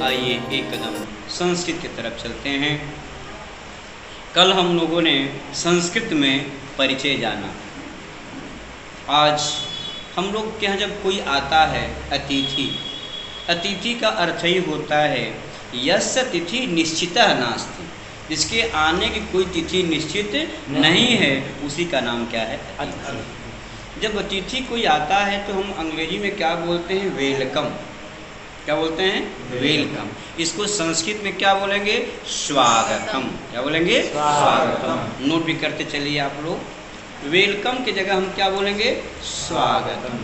आइए एक कदम संस्कृत की तरफ चलते हैं। कल हम लोगों ने संस्कृत में परिचय जाना। आज हम लोग के यहाँ जब कोई आता है अतिथि, अतिथि का अर्थ ही होता है यस्य तिथि निश्चितः नास्ति, जिसके आने की कोई तिथि निश्चित नहीं है, उसी का नाम क्या है? अतिथि। जब अतिथि कोई आता है तो हम अंग्रेजी में क्या बोलते हैं? वेलकम। क्या बोलते हैं? वेलकम। इसको संस्कृत में क्या बोलेंगे? स्वागतम। क्या बोलेंगे? स्वागतम। नोट भी करते चलिए आप लोग। वेलकम की जगह हम क्या बोलेंगे? स्वागतम।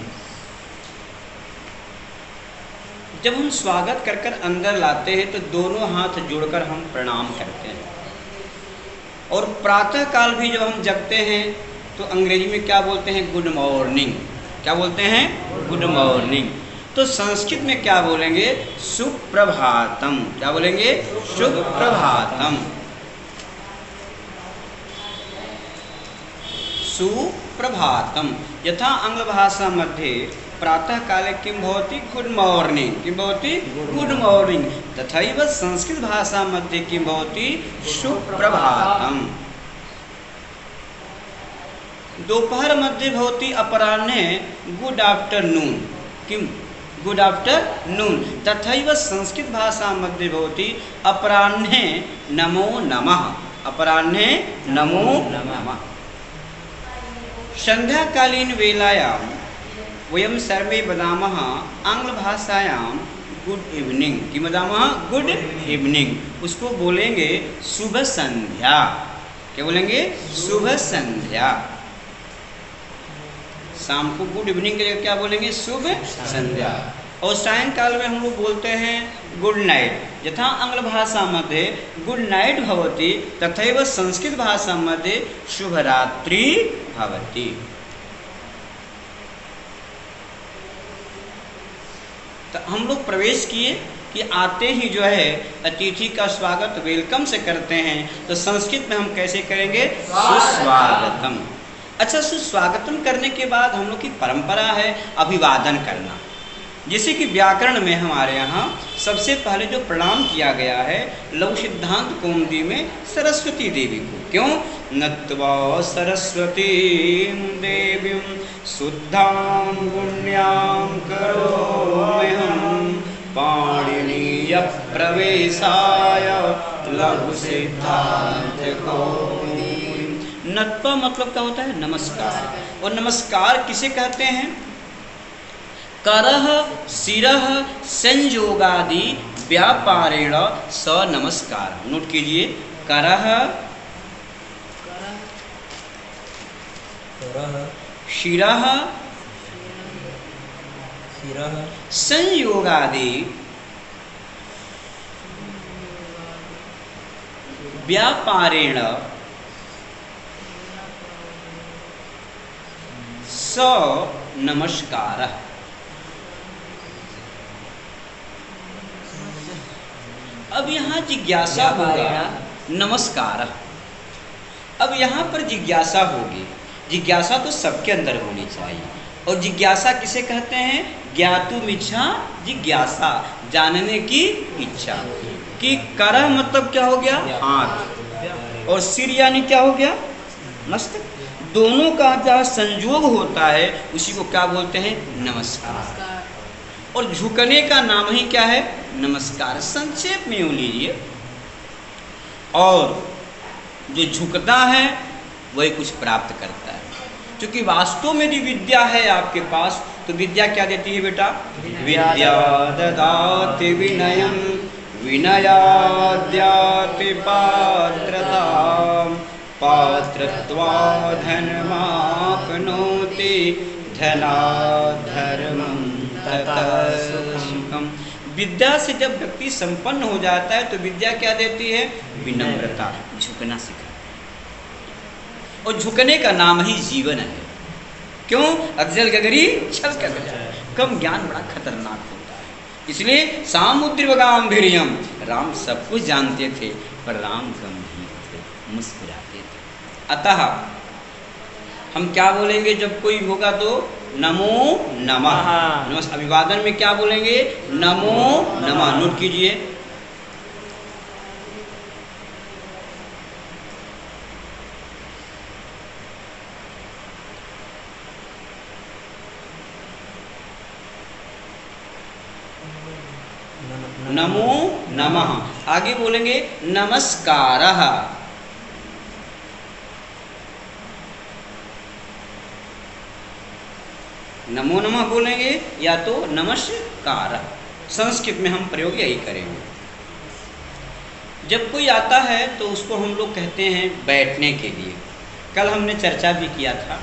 जब हम स्वागत कर कर अंदर लाते हैं तो दोनों हाथ जोड़कर हम प्रणाम करते हैं। और प्रातः काल भी जब हम जगते हैं तो अंग्रेजी में क्या बोलते हैं? Good morning. क्या बोलते हैं? Good morning. तो संस्कृत में क्या बोलेंगे? सुप्रभातम। क्या बोलेंगे? सुप्रभातम। सुप्रभातम। यथा आंग्ल भाषा मध्ये प्रातः काले किं भवति? Good morning. किं भवति? Good morning. तथैव संस्कृत भाषा मध्ये किं भवति? सुप्रभातम। दोपहर मध्ये भवति अपराह्ने गुड आफ्टरनून। किं? Good afternoon. तथैव संस्कृत भाषा मध्ये भवति अपराह्ने नमो नमः। अपराह्ने नमो नमः। संध्याकालीन वेलायां वयं सर्वे वदामः आंग्लभाषायां गुड इवनिंग। किं वदामः? Good evening. उसको बोलेंगे शुभ संध्या। क्या बोलेंगे? शुभ संध्या। शाम को गुड इवनिंग के लिए क्या बोलेंगे? शुभ संध्या। और सायंकाल में हम लोग बोलते हैं गुड नाइट। यथा आंग्ल भाषा मध्ये गुड नाइट भवति तथैव संस्कृत भाषा मध्ये शुभरात्रि भवति। तो हम लोग प्रवेश किए कि आते ही जो है अतिथि का स्वागत वेलकम से करते हैं, तो संस्कृत में हम कैसे करेंगे? सुस्वागतम। अच्छा, सुस्वागतम करने के बाद हम लोग की परंपरा है अभिवादन करना। जैसे कि व्याकरण में हमारे यहाँ सबसे पहले जो प्रणाम किया गया है लघु सिद्धांत कौमुदी में सरस्वती देवी को। क्यों? नत्वा सरस्वतीं देवीं शुद्धां पुण्यां करोम्यहं पाणिनीय प्रवेशाय लघु सिद्धांत कौमुदी। नत्वा मतलब क्या होता है? नमस्कार। और नमस्कार किसे कहते हैं? करः शिरः संयोगादि व्यापारेण स नमस्कार। नोट कीजिए, करः शिरः संयोगादि व्यापारेण स नमस्कार। अब यहाँ जिज्ञासा होगा नमस्कार। अब यहाँ पर जिज्ञासा होगी। जिज्ञासा तो सबके अंदर होनी चाहिए। और जिज्ञासा किसे कहते हैं? ज्ञातुम इच्छा जिज्ञासा, जानने की इच्छा। कि करह मतलब क्या हो गया? हाथ। और सिर यानी क्या हो गया? मस्तक। दोनों का जहाँ संयोग होता है उसी को क्या बोलते हैं? नमस्कार। और झुकने का नाम ही क्या है? नमस्कार। संक्षेप में यूँ लीजिए, और जो झुकता है वही कुछ प्राप्त करता है। क्योंकि वास्तव में यदि विद्या है आपके पास तो विद्या क्या देती है बेटा? विद्या ददाति विनयं विनयाद्याति पात्रतां पात्रत्वात् धनमाप्नोति धनात् धर्मं ततः सुखम्। विद्या से जब व्यक्ति संपन्न हो जाता है तो विद्या क्या देती है? विनम्रता, झुकना सिखाती है। और झुकने का नाम ही जीवन है। क्यों? अज्जल गगरी छल कर जाए। कम ज्ञान बड़ा खतरनाक होता है। इसलिए सामुद्रिवगाम्भीर्यम, राम सब कुछ जानते थे पर राम गंभीर थे, मुस्कुराते थे। अतः हम क्या बोलेंगे जब कोई होगा तो? नमो नमः। नमस्कार अभिवादन में क्या बोलेंगे? नमो नमः। नोट कीजिए। नमो नमः। आगे बोलेंगे नमस्कारः। नमो नमः बोलेंगे या तो नमस्कार। संस्कृत में हम प्रयोग यही करेंगे। जब कोई आता है तो उसको हम लोग कहते हैं बैठने के लिए। कल हमने चर्चा भी किया था,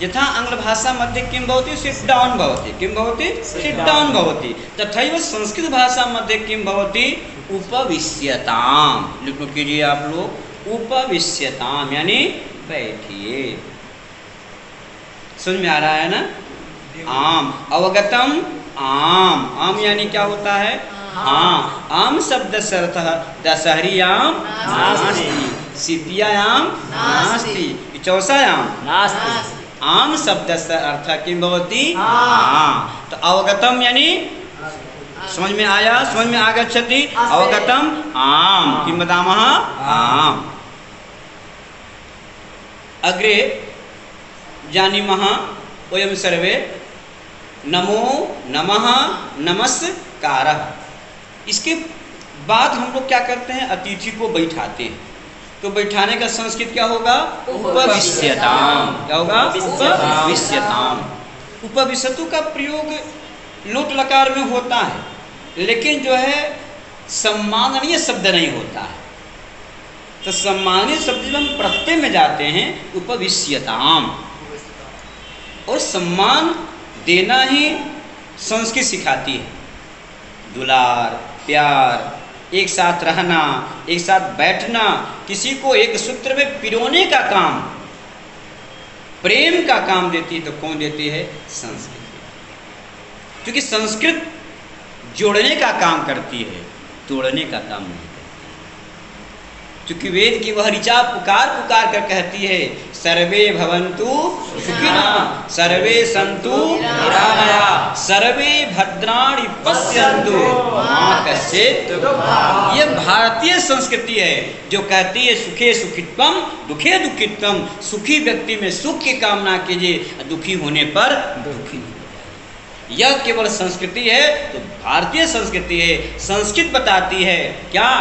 यथा आंग्ल भाषा मध्ये किं भवति? सिट डाउन भवति। किं भवति? सिट डाउन भवति। तथैव संस्कृत भाषा मध्ये किं भवति? उपविश्यताम। लिखो कीजिए आप लोग, उपविश्यताम यानी बैठिए। समझ में आ रहा है ना? आम अवगतम। आम आम यानी क्या होता है? हाँ। आम शब्द से अर्थ दशहरियाम नास्ति, शीतियायाम नास्ति, चौसायाम नास्ति। आम शब्द से अर्थ किं भवति? हाँ। तो अवगतम यानी समझ में आया? समझ में आगच्छति? अवगतम आम। किं वदामः? आम। अग्रे जानीमः वयं सर्वे नमो नमः नमस्कारः। इसके बाद हम लोग क्या करते हैं? अतिथि को बैठाते हैं। तो बैठाने का संस्कृत क्या होगा? उपविश्यताम। क्या होगा? उपविश्यताम। उपविशतु का प्रयोग लोट लकार में होता है, लेकिन जो है सम्माननीय शब्द नहीं होता है। तो सम्माननीय शब्द जब हम प्रत्यय में जाते हैं उपविश्यताम, और सम्मान देना ही संस्कृत सिखाती है। दुलार, प्यार, एक साथ रहना, एक साथ बैठना, किसी को एक सूत्र में पिरोने का काम, प्रेम का काम देती है। तो कौन देती है? संस्कृत। क्योंकि संस्कृत जोड़ने का काम करती है, तोड़ने का काम नहीं करती। क्योंकि वेद की वह ऋचा पुकार पुकार कर कहती है, सर्वे भवन्तु सुखिनः, सर्वे सन्तु निरामया, सर्वे भद्राणि पश्यन्तु मा कश्चित् दुःखं भाग्। ये भारतीय संस्कृति है जो कहती है सुखे सुखित्वम, दुखे दुखित्वम। सुखी व्यक्ति में सुख की कामना कीजिए, दुखी होने पर दुखी नहीं। यह केवल संस्कृति है, तो भारतीय संस्कृति है। संस्कृत बताती है क्या?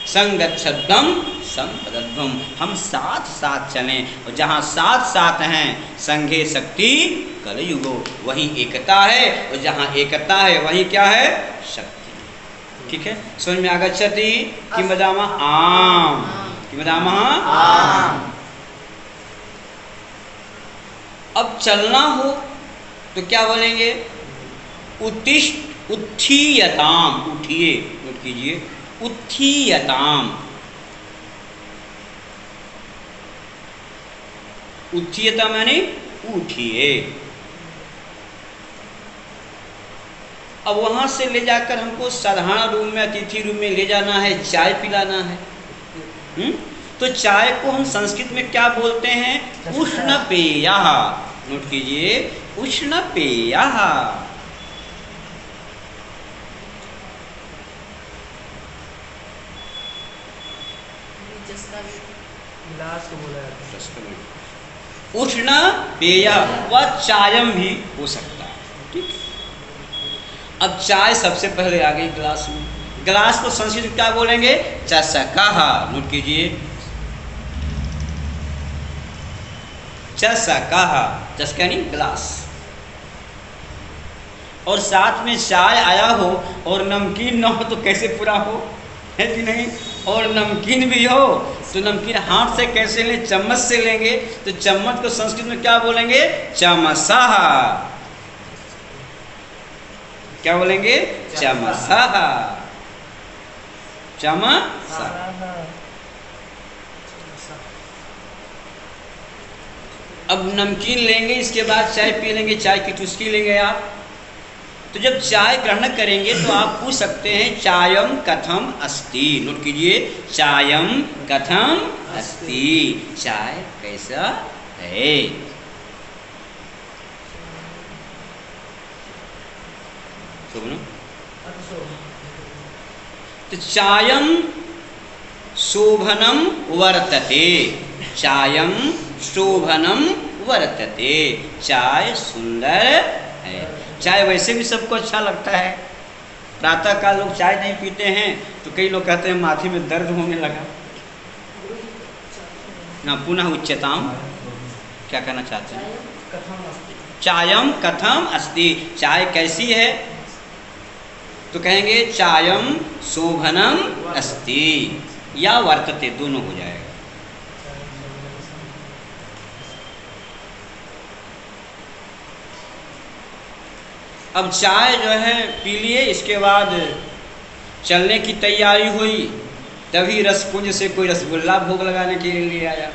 संगच्छध्वम संपदध्वम। हम साथ साथ चलें, और जहाँ साथ साथ हैं संघे शक्ति कलयुगो, वहीं एकता है, और जहाँ एकता है वहीं क्या है? शक्ति। ठीक है, समझ में आगच्छति? किं वदामः? आम। किं वदामः? आम। अब चलना हो तो क्या बोलेंगे? उत्तिष्ठ, उत्थीयताम। उठिए, नोट कीजिए, उत्थीयताम। उत्थीयता माने उठिए। अब वहां से ले जाकर हमको साधारण रूम में, अतिथि रूम में ले जाना है, चाय पिलाना है। तो चाय को हम संस्कृत में क्या बोलते हैं? उष्ण पेयः। नोट कीजिए, उष्ण पेयः। उष्ण पेय व चायम भी हो सकता है। ठीक। अब चाय सबसे पहले आ गई गिलास में। गिलास को संस्कृत में क्या बोलेंगे? चषकः। नोट कीजिए, चषकः। चषक यानी गिलास। और साथ में चाय आया हो और नमकीन न हो तो कैसे पूरा हो? है कि नहीं? और नमकीन भी हो तो नमकीन हाथ से कैसे लें? चम्मच से लेंगे। तो चम्मच को संस्कृत में क्या बोलेंगे? चमसः। क्या बोलेंगे? चमसः। चमसः। अब नमकीन लेंगे, इसके बाद चाय पी लेंगे, चाय की चुस्की लेंगे आप। तो जब चाय ग्रहण करेंगे तो आप पूछ सकते हैं चायम कथम अस्ति। नोट कीजिए, चायम कथम अस्ति। चाय कैसा है? शोभनम, तो चायम शोभनम वर्तते, चायम शोभनम वर्तते, चाय सुंदर है। चाय वैसे भी सबको अच्छा लगता है। प्रातः काल लोग चाय नहीं पीते हैं तो कई लोग कहते हैं माथे में दर्द होने लगा ना। पुनः उच्चताम, क्या कहना चाहते हैं? चायम कथम अस्ति, चाय कैसी है? तो कहेंगे चायम शोभनम अस्ति या वर्तते, दोनों हो जाएगा। अब चाय जो है पी लिए, इसके बाद चलने की तैयारी हुई, तभी रसपुंज से कोई रसगुल्ला भोग लगाने के लिए आया।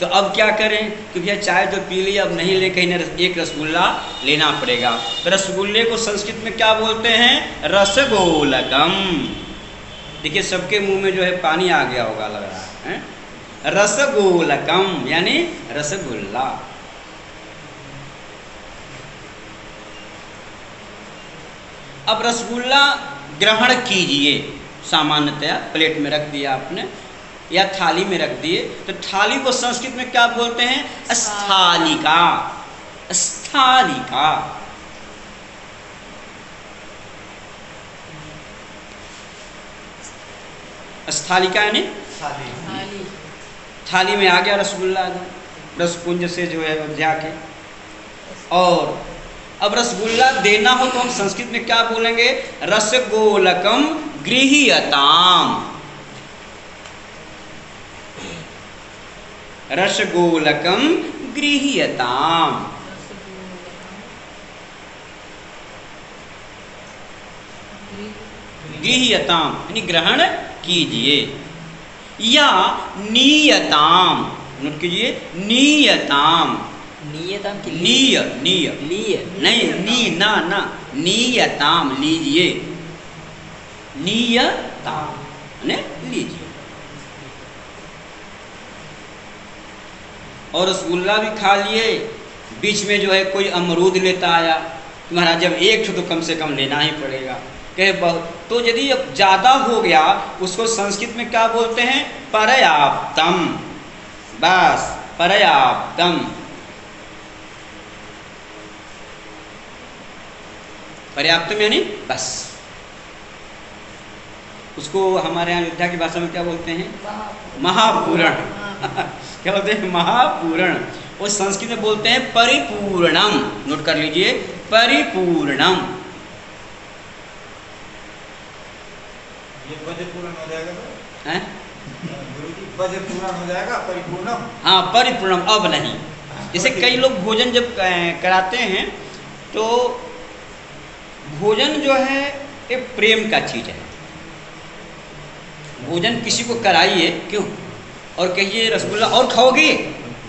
तो अब क्या करें, क्योंकि चाय तो पी ली, अब नहीं ले, कहीं एक रसगुल्ला लेना पड़ेगा। तो रसगुल्ले को संस्कृत में क्या बोलते हैं? रसगोलकम। देखिए सबके मुंह में जो है पानी आ गया होगा, लग रहा है। रसगोलकम यानी रसगुल्ला। अब रसगुल्ला ग्रहण कीजिए। सामान्यतया प्लेट में रख दिया आपने या थाली में रख दिए, तो थाली को संस्कृत में क्या बोलते हैं? स्थालिका। स्थालिका। स्थालिका यानी थाली में आ गया रसगुल्ला, रसपुंज से जो है जाके। और अब रसगुल्ला देना हो तो हम संस्कृत में क्या बोलेंगे? रसगोलकम गृह्यताम। रसगोलकम गृह्यताम। गृह्यताम यानी ग्रहण कीजिए। या नीयताम, नोट कीजिए, नीयताम। नियतम की नीय नीय लीय नहीं, नी ना ना, नीयताम लीजिए। नीयताम ने लीजिए। और रसगुल्ला भी खा लिए, बीच में जो है कोई अमरूद लेता आया, महाराज जब एक तो कम से कम लेना ही पड़ेगा, कहे बहुत। तो यदि अब ज़्यादा हो गया, उसको संस्कृत में क्या बोलते हैं? पर्याप्तम। बस पर्याप्तम। पर्याप्तम यानी बस। उसको हमारे यहाँ अयोध्या की भाषा में क्या बोलते हैं? महापूरण। क्या बोलते हैं? महापूरण। और संस्कृत में बोलते हैं परिपूर्णम। नोट कर लीजिए, परिपूर्णम। ये पद पूर्ण हो जाएगा तो? हैं? गुरुजी पद पूर्ण हो जाएगा, परिपूर्णम? हाँ परिपूर्णम, अब नहीं। जैसे कई लोग भोजन जब कराते हैं तो भोजन जो है एक प्रेम का चीज़ है। भोजन किसी को कराइए, क्यों, और कहिए रसगुल्ला और खाओगे,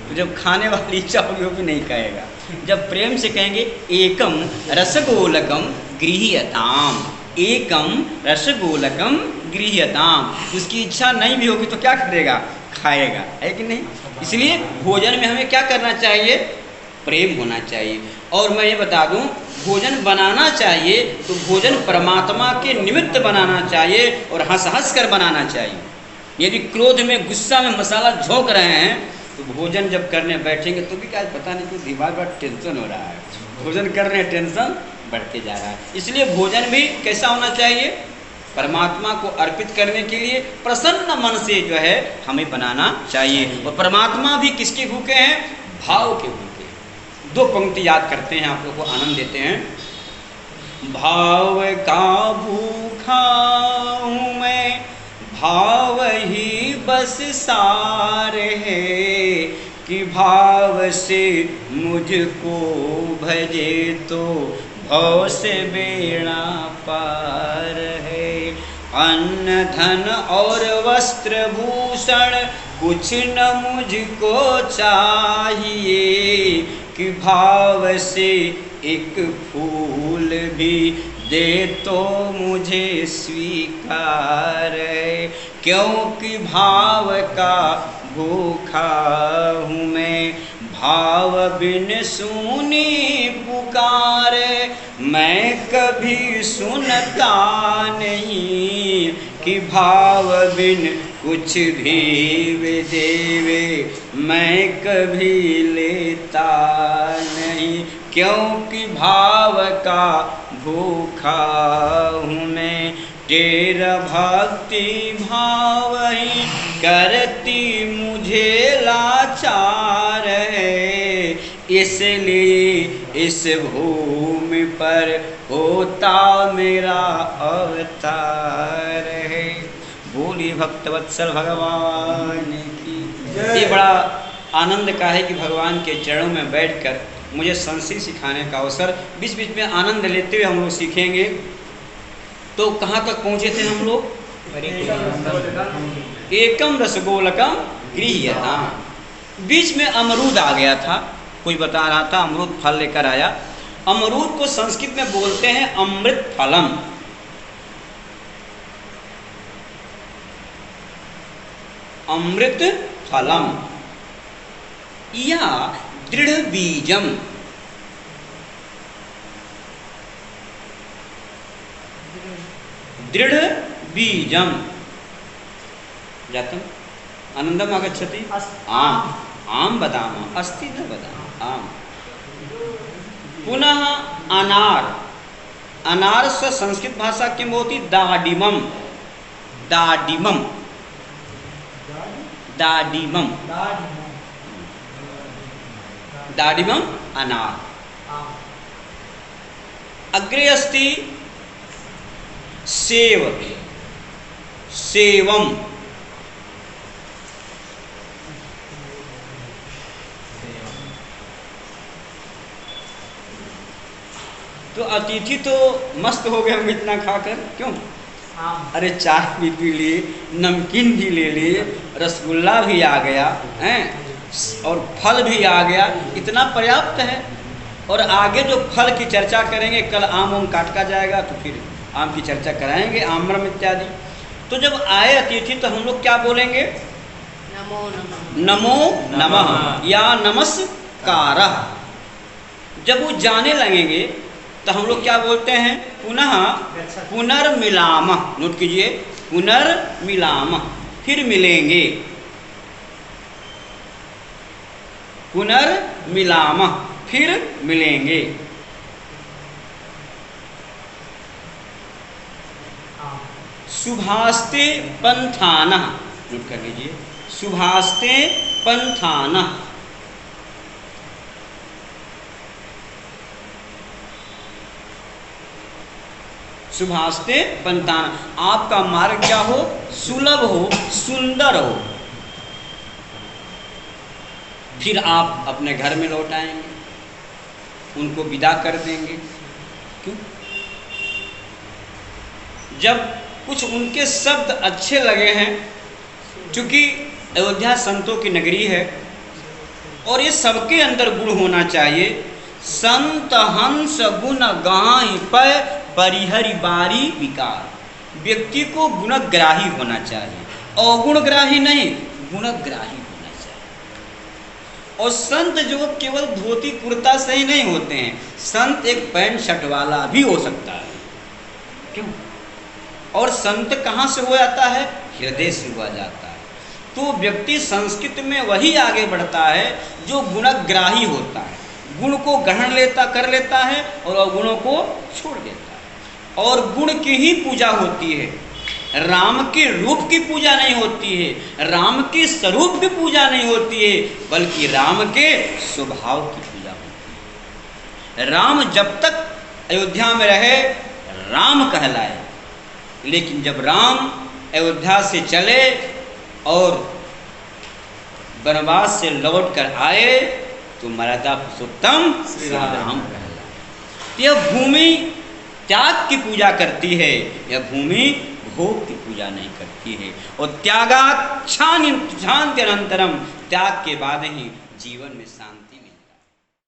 तो जब खाने वाली इच्छा होगी वो भी नहीं कहेगा। जब प्रेम से कहेंगे एकम रसगोलकम गृह्यताम, एकम रसगोलकम गृह्यताम, उसकी इच्छा नहीं भी होगी तो क्या करेगा? खाएगा, है कि नहीं? इसलिए भोजन में हमें क्या करना चाहिए? प्रेम होना चाहिए। और मैं ये बता दूं, भोजन बनाना चाहिए तो भोजन परमात्मा के निमित्त बनाना चाहिए और हंस हंस कर बनाना चाहिए। यदि क्रोध में, गुस्सा में मसाला झोंक रहे हैं तो भोजन जब करने बैठेंगे तो भी क्या पता नहीं क्यों दिमाग में टेंशन हो रहा है, भोजन कर रहे हैं टेंशन बढ़ते जा रहा है। इसलिए भोजन भी कैसा होना चाहिए? परमात्मा को अर्पित करने के लिए प्रसन्न मन से जो है हमें बनाना चाहिए। और परमात्मा भी किसके भूखे हैं? भाव के भूखे। दो पंक्ति याद करते हैं, आप लोग को आनंद देते हैं। भाव का भूखा हूँ मैं, भाव ही बस सार है, कि भाव से मुझको भजे तो भव से बेड़ा पार है। अन्न धन और वस्त्र भूषण कुछ न मुझको चाहिए, कि भाव से एक फूल भी दे तो मुझे स्वीकार है। क्योंकि भाव का भूखा हूँ मैं, भाव बिन सूनी पुकार, मैं कभी सुनता नहीं कि भाव बिन कुछ भी वे देवे, मैं कभी लेता नहीं, क्योंकि भाव का भूखा हूँ मैं। तेरा भक्ति भाव ही करती मुझे लाचार है, इसलिए इस भूमि पर होता मेरा अवतार है। बोली भक्तवत्सल भगवान की। ये बड़ा आनंद का है कि भगवान के चरणों में बैठकर मुझे संस्कृत सिखाने का अवसर, बीच बीच में आनंद लेते हुए हम लोग सीखेंगे। तो कहाँ तक पहुँचे थे हम लोग? एकम रसगोलकम गृह्यता। बीच में अमरूद आ गया था, कोई बता रहा था अमरूद फल लेकर आया। अमरूद को संस्कृत में बोलते हैं अमृत फलम। अमृत फलम या दृढ़ बीजम। दृढ़ बीजम जातम आनंदम आगच्छति। आम आम बदाम अस्ति न बदाम आम। पुनः अनार। अनार से संस्कृत भाषा किम होती? दाडिमम। दाडिमम दाडिमम दाडिमम अनार। अग्रे अस्ति सेव। सेवम। तो अतिथि तो मस्त हो गए हम इतना खाकर, क्यों? अरे चाय भी पी लिए, नमकीन भी ले लिए, रसगुल्ला भी आ गया हैं, और फल भी आ गया, इतना पर्याप्त है। और आगे जो फल की चर्चा करेंगे, कल आम उम काटा जाएगा तो फिर आम की चर्चा कराएंगे, आम्रम इत्यादि। तो जब आए अतिथि तो हम लोग क्या बोलेंगे? नमो नमः। नमो नमः या नमस्कारः। जब वो जाने लगेंगे तो हम लोग क्या बोलते हैं? पुनः पुनर्मिलामः। नोट कीजिए, पुनर्मिलामः, फिर मिलेंगे। पुनर्मिलामः, फिर मिलेंगे। शुभास्ते पंथानः। नोट कर लीजिए, शुभास्ते पंथानः। शुभास्ते पंथान। आपका मार्ग क्या हो? सुलभ हो, सुंदर हो। फिर आप अपने घर में लौट आएंगे, उनको विदा कर देंगे। क्यों? जब कुछ उनके शब्द अच्छे लगे हैं, क्योंकि अयोध्या संतों की नगरी है और ये सबके अंदर गुण होना चाहिए। संत हंस गुण गाहि पै परिहरि बारी विकार। व्यक्ति को गुणग्राही होना चाहिए, अवगुणग्राही नहीं, गुणग्राही होना चाहिए। और संत जो केवल धोती कुर्ता से ही नहीं होते हैं, संत एक पैंट शर्ट वाला भी हो सकता है। क्यों? और संत कहाँ से हो जाता है? हृदय से हुआ जाता है। तो व्यक्ति संस्कृत में वही आगे बढ़ता है जो गुणग्राही होता है, गुण को ग्रहण कर लेता है और अवगुणों को छोड़ देता है। और गुण की ही पूजा होती है, राम के रूप की पूजा नहीं होती है, राम के स्वरूप की पूजा नहीं होती है, बल्कि राम के स्वभाव की पूजा होती है। राम जब तक अयोध्या में रहे राम कहलाए, लेकिन जब राम अयोध्या से चले और वनवास से लौट कर आए तो मर्यादा पुरुषोत्तम श्री राम कहलाए। यह भूमि त्याग की पूजा करती है, यह भूमि भोग की पूजा नहीं करती है। और त्यागात् शांति अनंतरम, त्याग के बाद ही जीवन में शांति।